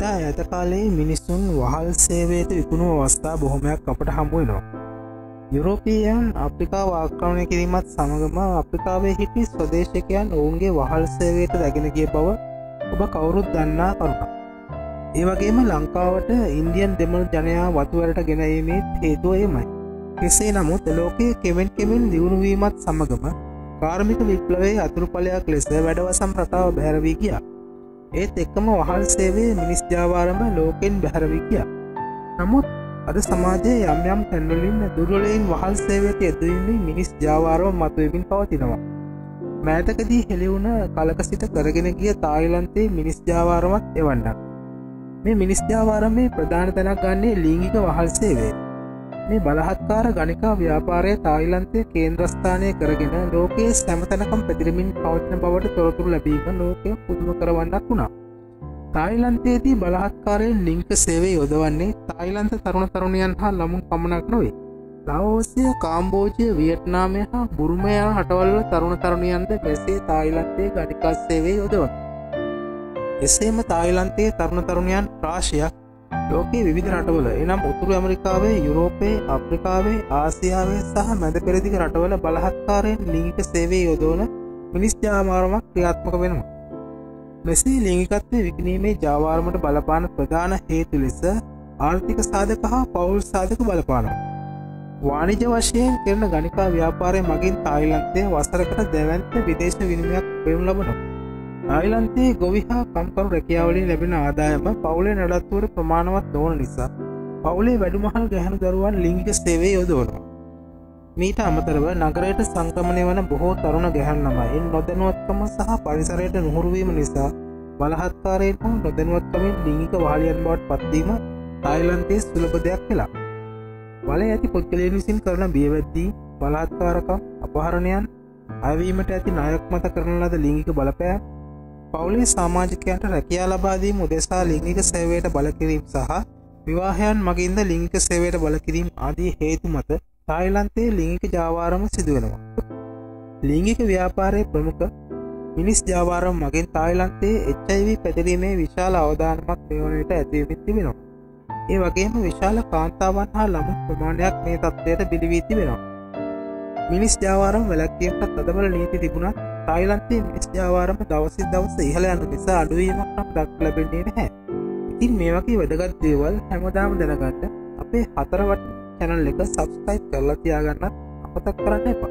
ඉතා ඈත කාලයේ මිනිසුන් වහල් සේවයට විකුණු අවස්ථා බොහොමයක් අපට හමු වෙනවා. යුරෝපීයන් අප්‍රිකාව ආක්‍රමණය කිරීමත් සමගම අප්‍රිකාවේ හිටි ස්වදේශිකයන් ඔවුන්ගේ වහල් සේවයට රැගෙන ගිය බව ඔබ කවුරුත් දන්නා කරුණක්. ඒ වගේම ලංකාවට ඉන්දියන් දෙමළ ජනයා වතුවරට ගෙනීමේ හේතුව එමය. කෙසේ නමුත් ලෝකයේ කෙමෙන් දියුණු වීමත් සමගම කාර්මික විප්ලවයේ අතුරුඵලයක් ලෙස වැඩවසම් රටාව බැහැර වී ගියා. ඒත් එක්කම වහල් සේවයේ මිනිස් ජාවාරම ලෝකෙන් බැහැර වී ගියා. නමුත් අද සමාජයේ යම් තැන්වලින් දුර්වලයින් වහල් සේවයට යෙදවීමේ මිනිස් ජාවාරම මතුවෙමින් පවතිනවා. මෑතකදී හෙළිවුණ කලක සිට කරගෙන ගිය තායිලන්තයේ මිනිස් ජාවාරමත් එවන්නක්. මේ මිනිස් ජාවාරමේ ප්‍රධාන තැනක් ගන්නේ ලිංගික වහල් සේවය. මේ බලහත්කාර ගණිකා ව්‍යාපාරය තායිලන්තයේ කේන්ද්‍රස්ථානය කරගෙන ලෝකයේ සෑම තැනකම පැතිරෙමින් පවතින බවට තොරතුරු ලැබීම ලෝකය පුදුම කරවන්නක් වුණා. තායිලන්තයේදී බලහත්කාරයෙන් ලිංගික සේවය යොදවන්නේ තායිලන්ත තරුණ තරුණියන් හා ළමුන් පමණක් නොවේ. ලාओසිය, කාම්බෝජය, වියට්නාමය හා බුරුමය යන රටවල්වල තරුණ තරුණියන්ද මෙසේ තායිලන්තයේ ගණිකා සේවය යොදවනවා. එසේම තායිලන්තයේ තරුණ තරුණියන් රාශියක් ලෝකයේ විවිධ රටවල එනම් උතුරු ඇමරිකාවේ, යුරෝපයේ, ආෆ්‍රිකාවේ, ආසියාවේ සහ මැද පෙරදිග රටවල බලහත්කාරයෙන් ලිංගික සේවය යොදවන මිනිස් ජාවාරමක් ක්‍රියාත්මක වෙනවා. මෙසේ ලිංගිකත්වය විකිණීමේ ජාවාරමට බලපාන ප්‍රධාන හේතු ලෙස ආර්ථික සාධක හා පවුල් සාධක බලපානවා. වාණිජ වශයෙන් කරන ගණිකා ව්‍යාපාරය මගින් තායිලන්තයේ වසරකට දැවැන්ත විදේශ විනිමයක් පෙරනු ලබනවා. තායිලන්තයේ ගොවි හා කම්කරු රැකියාවලින් ලැබෙන ආදායම පවුලේ නඩත්තුවට ප්‍රමාණවත් නොවන නිසා පවුලේ වැඩිමහල් ගැහැණු දරුවන් ලිංගික සේවයේ යොදවනවා. මීට අමතරව නගරයට සංක්‍රමණය වන බොහෝ තරුණ ගැහැණු ළමයින් නොදැනුවත්කම සහ පරිසරයට නුහුරු වීම නිසා බලහත්කාරයෙන් හෝ නොදැනුවත්කමින් ලිංගික වහලියන් බවට පත්වීම තායිලන්තයේ සුලභ දෙයක් වෙලා. බලය ඇති පුද්ගලයන් විසින් කරන බියවැද්දී, බලහත්කාරකම්, අපහරණයන්, අයවීමට ඇති ණයක් මත කරන ලද ලිංගික බලපෑම්, පවුලේ සමාජිකයන්ට රැකියා ලබා දීම උදෙසා ලිංගික සේවයට බලකිරීම සහ විවාහයන් මගින්ද ලිංගික සේවයට බලකිරීම ආදී හේතු මත තායිලන්තයේ ලිංගික ජාවාරම සිදු වෙනවා. ලිංගික ව්‍යාපාරයේ ප්‍රමුඛ මිනිස් ජාවාරම මගින් තායිලන්තයේ HIV පැතිරීමේ විශාල අවදානමක් මේ වන විට ඇතිවෙමින් තිබෙනවා. ඒ වගේම විශාල කාන්තාවන් හා ළමු ප්‍රමාණයක් මේ තත්ත්වයට බිලි වී තිබෙනවා. මිනිස් ජාවාරම වැළැක්වීමට තදබල නීති තිබුණත් තායිලන්තයේ මිනිස් ජාවාරම දවසින් දවස ඉහළ යන නිසා අඩුවීමක් නම් දක්නට ලැබෙන්නේ නැහැ. ඉතින් මේ වගේ වැදගත් දේවල් හැමදාම දැනගන්න අපේ හතරවට channel එක subscribe කරලා තියාගන්නත් අමතක කරන්න එපා.